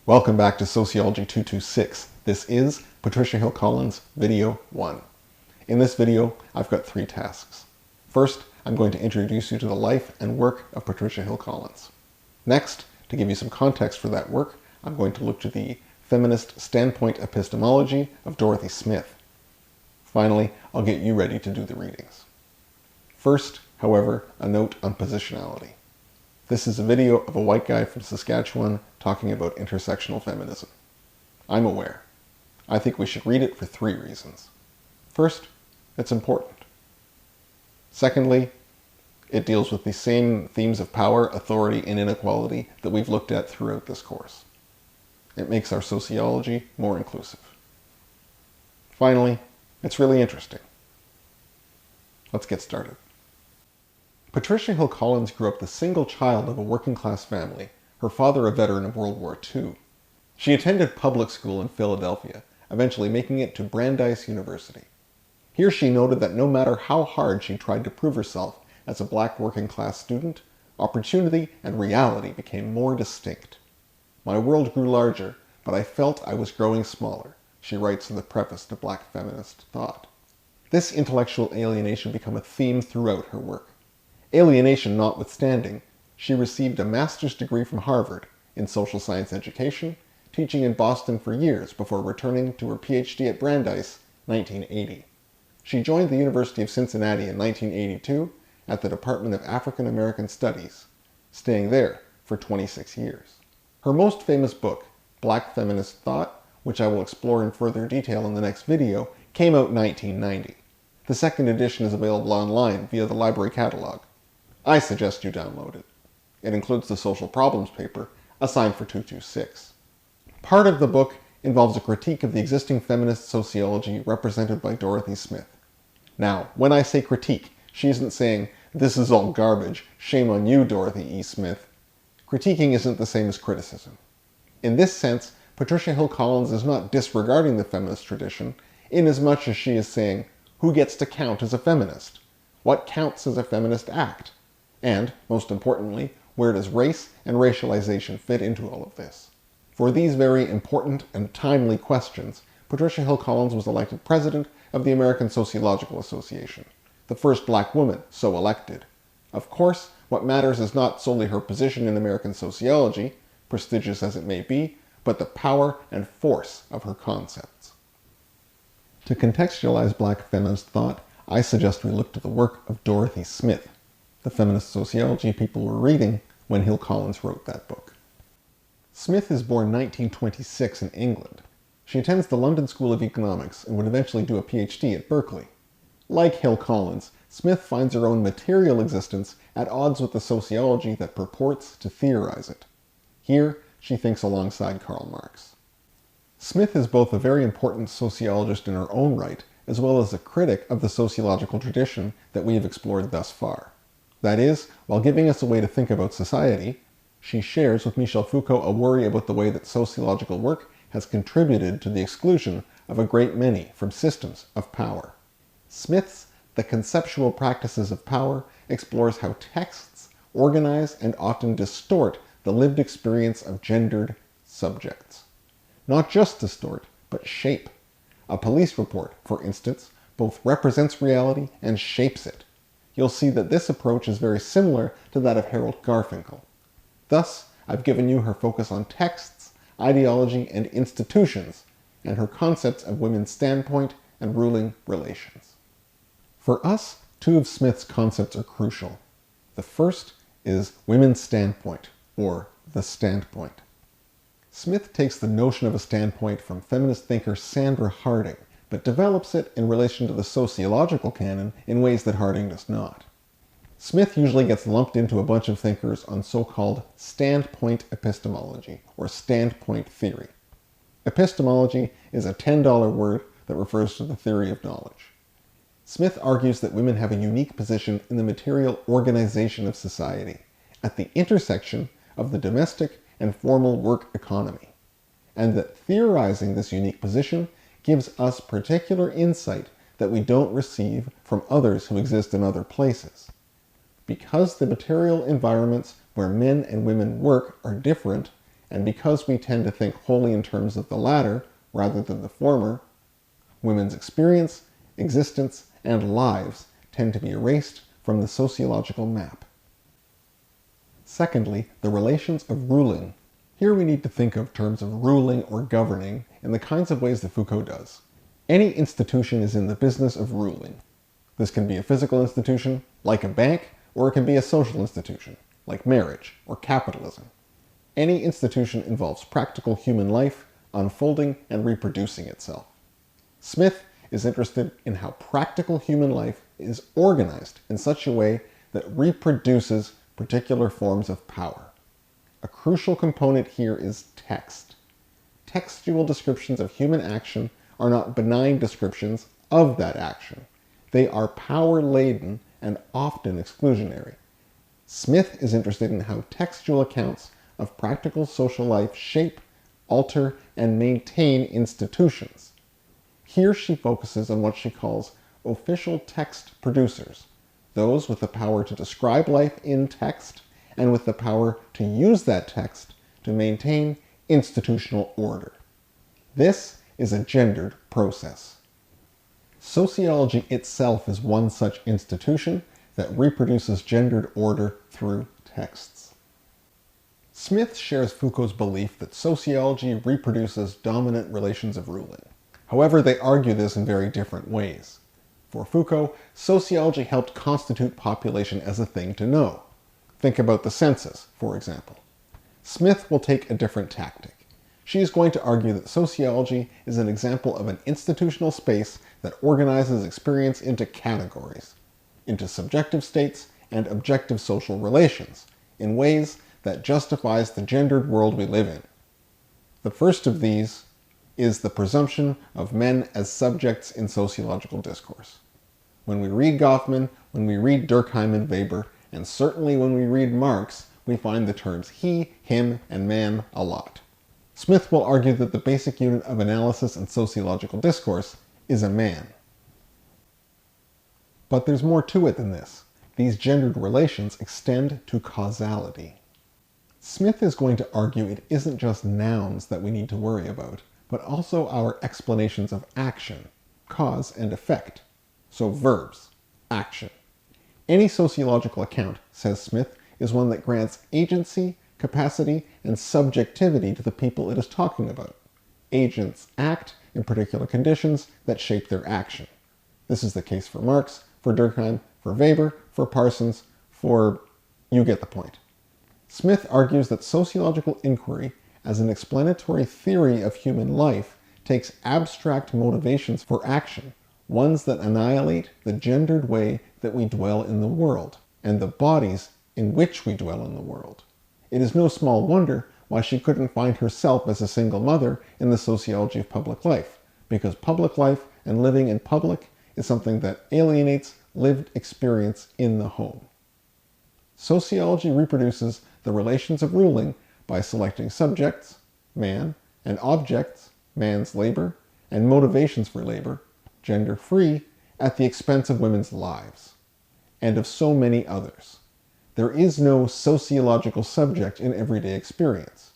Welcome back to Sociology 226. This is Patricia Hill Collins, Video 1. In this video, I've got 3 tasks. First, I'm going to introduce you to the life and work of Patricia Hill Collins. Next, to give you some context for that work, I'm going to look to the feminist standpoint epistemology of Dorothy Smith. Finally, I'll get you ready to do the readings. First, however, a note on positionality. This is a video of a white guy from Saskatchewan talking about intersectional feminism. I'm aware. I think we should read it for 3 reasons. First, it's important. Secondly, it deals with the same themes of power, authority, and inequality that we've looked at throughout this course. It makes our sociology more inclusive. Finally, it's really interesting. Let's get started. Patricia Hill Collins grew up the single child of a working-class family, her father a veteran of World War II. She attended public school in Philadelphia, eventually making it to Brandeis University. Here she noted that no matter how hard she tried to prove herself as a black working-class student, opportunity and reality became more distinct. "My world grew larger, but I felt I was growing smaller," she writes in the preface to Black Feminist Thought. This intellectual alienation became a theme throughout her work. Alienation notwithstanding, she received a master's degree from Harvard in social science education, teaching in Boston for years before returning to her PhD at Brandeis, 1980. She joined the University of Cincinnati in 1982 at the Department of African American Studies, staying there for 26 years. Her most famous book, Black Feminist Thought, which I will explore in further detail in the next video, came out in 1990. The second edition is available online via the library catalog. I suggest you download it. It includes the social problems paper, assigned for 226. Part of the book involves a critique of the existing feminist sociology represented by Dorothy Smith. Now, when I say critique, she isn't saying, "This is all garbage, shame on you, Dorothy E. Smith." Critiquing isn't the same as criticism. In this sense, Patricia Hill Collins is not disregarding the feminist tradition, inasmuch as she is saying, who gets to count as a feminist? What counts as a feminist act? And, most importantly, where does race and racialization fit into all of this? For these very important and timely questions, Patricia Hill Collins was elected president of the American Sociological Association, the first black woman so elected. Of course, what matters is not solely her position in American sociology, prestigious as it may be, but the power and force of her concepts. To contextualize black feminist thought, I suggest we look to the work of Dorothy Smith, the feminist sociology people were reading when Hill Collins wrote that book. Smith is born 1926 in England. She attends the London School of Economics and would eventually do a PhD at Berkeley. Like Hill Collins, Smith finds her own material existence at odds with the sociology that purports to theorize it. Here, she thinks alongside Karl Marx. Smith is both a very important sociologist in her own right, as well as a critic of the sociological tradition that we have explored thus far. That is, while giving us a way to think about society, she shares with Michel Foucault a worry about the way that sociological work has contributed to the exclusion of a great many from systems of power. Smith's The Conceptual Practices of Power explores how texts organize and often distort the lived experience of gendered subjects. Not just distort, but shape. A police report, for instance, both represents reality and shapes it. You'll see that this approach is very similar to that of Harold Garfinkel. Thus, I've given you her focus on texts, ideology, and institutions, and her concepts of women's standpoint and ruling relations. For us, 2 of Smith's concepts are crucial. The first is women's standpoint, or the standpoint. Smith takes the notion of a standpoint from feminist thinker Sandra Harding, but develops it in relation to the sociological canon in ways that Harding does not. Smith usually gets lumped into a bunch of thinkers on so-called standpoint epistemology, or standpoint theory. Epistemology is a $10 word that refers to the theory of knowledge. Smith argues that women have a unique position in the material organization of society, at the intersection of the domestic and formal work economy, and that theorizing this unique position gives us particular insight that we don't receive from others who exist in other places. Because the material environments where men and women work are different, and because we tend to think wholly in terms of the latter rather than the former, women's experience, existence, and lives tend to be erased from the sociological map. Secondly, the relations of ruling. Here we need to think of terms of ruling or governing in the kinds of ways that Foucault does. Any institution is in the business of ruling. This can be a physical institution, like a bank, or it can be a social institution, like marriage or capitalism. Any institution involves practical human life unfolding and reproducing itself. Smith is interested in how practical human life is organized in such a way that reproduces particular forms of power. A crucial component here is text. Textual descriptions of human action are not benign descriptions of that action. They are power-laden and often exclusionary. Smith is interested in how textual accounts of practical social life shape, alter, and maintain institutions. Here she focuses on what she calls official text producers, those with the power to describe life in text and with the power to use that text to maintain institutional order. This is a gendered process. Sociology itself is one such institution that reproduces gendered order through texts. Smith shares Foucault's belief that sociology reproduces dominant relations of ruling. However, they argue this in very different ways. For Foucault, sociology helped constitute population as a thing to know. Think about the census, for example. Smith will take a different tactic. She is going to argue that sociology is an example of an institutional space that organizes experience into categories, into subjective states and objective social relations, in ways that justifies the gendered world we live in. The first of these is the presumption of men as subjects in sociological discourse. When we read Goffman, when we read Durkheim and Weber, and certainly when we read Marx, we find the terms he, him, and man a lot. Smith will argue that the basic unit of analysis and sociological discourse is a man. But there's more to it than this. These gendered relations extend to causality. Smith is going to argue it isn't just nouns that we need to worry about, but also our explanations of action, cause and effect. So verbs, action. Any sociological account, says Smith, is one that grants agency, capacity, and subjectivity to the people it is talking about. Agents act in particular conditions that shape their action. This is the case for Marx, for Durkheim, for Weber, for Parsons, for... you get the point. Smith argues that sociological inquiry as an explanatory theory of human life takes abstract motivations for action, ones that annihilate the gendered way that we dwell in the world, and the bodies in which we dwell in the world. It is no small wonder why she couldn't find herself as a single mother in the sociology of public life, because public life and living in public is something that alienates lived experience in the home. Sociology reproduces the relations of ruling by selecting subjects, man, and objects, man's labor, and motivations for labor, gender-free, at the expense of women's lives, and of so many others. There is no sociological subject in everyday experience.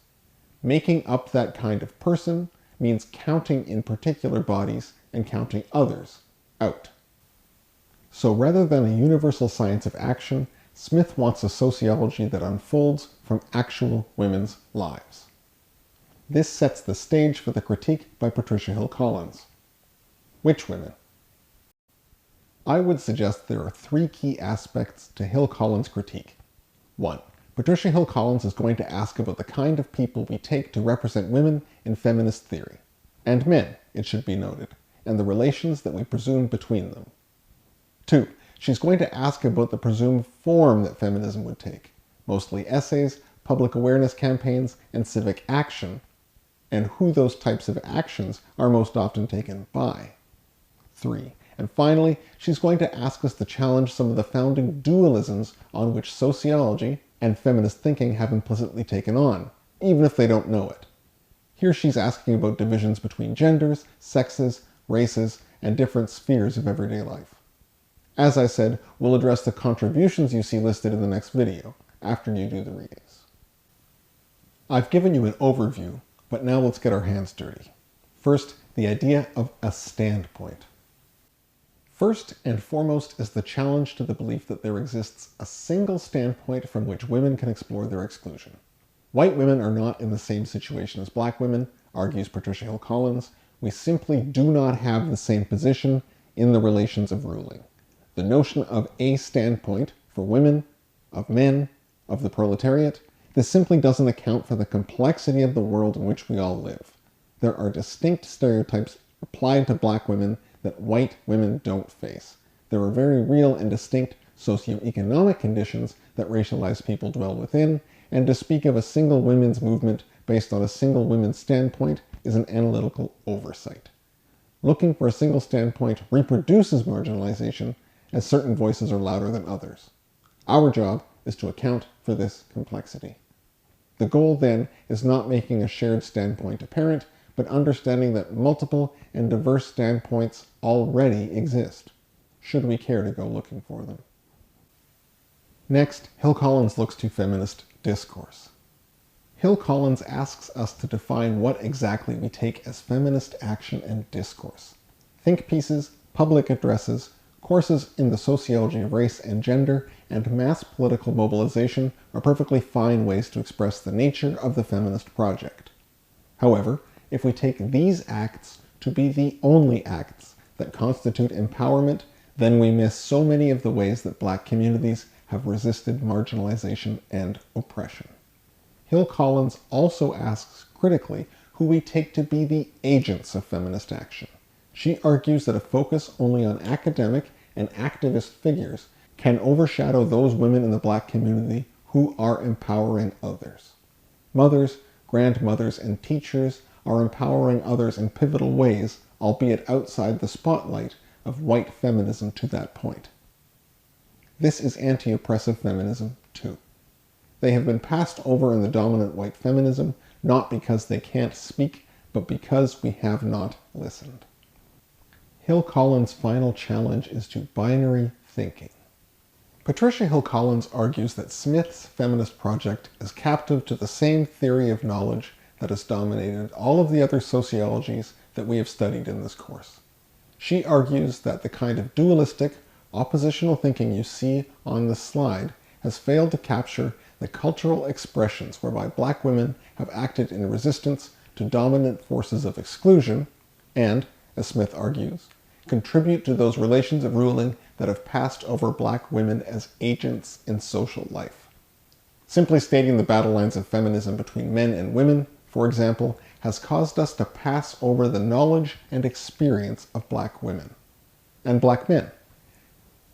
Making up that kind of person means counting in particular bodies and counting others out. So rather than a universal science of action, Smith wants a sociology that unfolds from actual women's lives. This sets the stage for the critique by Patricia Hill Collins. Which women? I would suggest there are three key aspects to Hill Collins' critique. 1. Patricia Hill Collins is going to ask about the kind of people we take to represent women in feminist theory, and men, it should be noted, and the relations that we presume between them. 2. She's going to ask about the presumed form that feminism would take, mostly essays, public awareness campaigns, and civic action, and who those types of actions are most often taken by. 3. And finally, she's going to ask us to challenge some of the founding dualisms on which sociology and feminist thinking have implicitly taken on, even if they don't know it. Here she's asking about divisions between genders, sexes, races, and different spheres of everyday life. As I said, we'll address the contributions you see listed in the next video, after you do the readings. I've given you an overview, but now let's get our hands dirty. First, the idea of a standpoint. First and foremost is the challenge to the belief that there exists a single standpoint from which women can explore their exclusion. White women are not in the same situation as black women, argues Patricia Hill Collins. We simply do not have the same position in the relations of ruling. The notion of a standpoint for women, of men, of the proletariat, this simply doesn't account for the complexity of the world in which we all live. There are distinct stereotypes applied to black women that white women don't face. There are very real and distinct socioeconomic conditions that racialized people dwell within, and to speak of a single women's movement based on a single women's standpoint is an analytical oversight. Looking for a single standpoint reproduces marginalization, as certain voices are louder than others. Our job is to account for this complexity. The goal, then, is not making a shared standpoint apparent, but understanding that multiple and diverse standpoints already exist, should we care to go looking for them. Next, Hill Collins looks to feminist discourse. Hill Collins asks us to define what exactly we take as feminist action and discourse. Think pieces, public addresses, courses in the sociology of race and gender, and mass political mobilization are perfectly fine ways to express the nature of the feminist project. However, if we take these acts to be the only acts that constitute empowerment, then we miss so many of the ways that black communities have resisted marginalization and oppression. Hill Collins also asks critically who we take to be the agents of feminist action. She argues that a focus only on academic and activist figures can overshadow those women in the black community who are empowering others. Mothers, grandmothers, and teachers are empowering others in pivotal ways, albeit outside the spotlight of white feminism to that point. This is anti-oppressive feminism, too. They have been passed over in the dominant white feminism, not because they can't speak, but because we have not listened. Hill Collins' final challenge is to binary thinking. Patricia Hill Collins argues that Smith's feminist project is captive to the same theory of knowledge that has dominated all of the other sociologies that we have studied in this course. She argues that the kind of dualistic, oppositional thinking you see on this slide has failed to capture the cultural expressions whereby black women have acted in resistance to dominant forces of exclusion and, as Smith argues, contribute to those relations of ruling that have passed over black women as agents in social life. Simply stating the battle lines of feminism between men and women, for example, has caused us to pass over the knowledge and experience of black women and black men.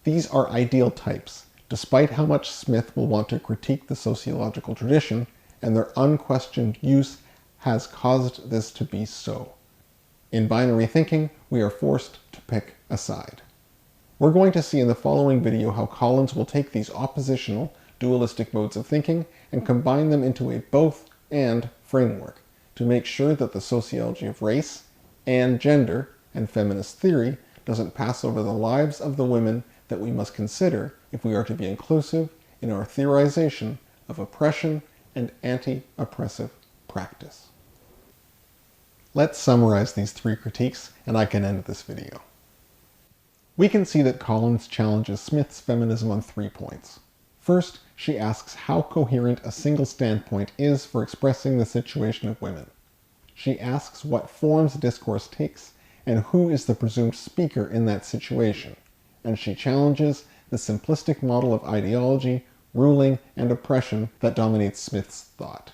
These are ideal types, despite how much Smith will want to critique the sociological tradition, and their unquestioned use has caused this to be so. In binary thinking, we are forced to pick a side. We're going to see in the following video how Collins will take these oppositional, dualistic modes of thinking and combine them into a both-and framework to make sure that the sociology of race and gender and feminist theory doesn't pass over the lives of the women that we must consider if we are to be inclusive in our theorization of oppression and anti-oppressive practice. Let's summarize these three critiques, and I can end this video. We can see that Collins challenges Smith's feminism on 3 points. First, she asks how coherent a single standpoint is for expressing the situation of women. She asks what forms discourse takes and who is the presumed speaker in that situation. And she challenges the simplistic model of ideology, ruling, and oppression that dominates Smith's thought.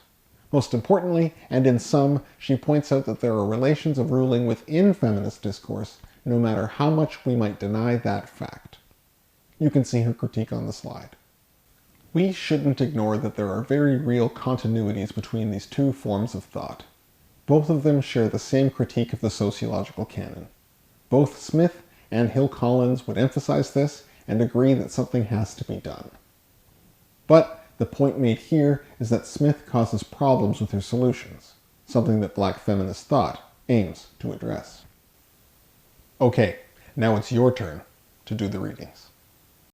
Most importantly, and in sum, she points out that there are relations of ruling within feminist discourse, no matter how much we might deny that fact. You can see her critique on the slide. We shouldn't ignore that there are very real continuities between these two forms of thought. Both of them share the same critique of the sociological canon. Both Smith and Hill Collins would emphasize this and agree that something has to be done. But the point made here is that Smith causes problems with her solutions, something that black feminist thought aims to address. Okay, now it's your turn to do the readings.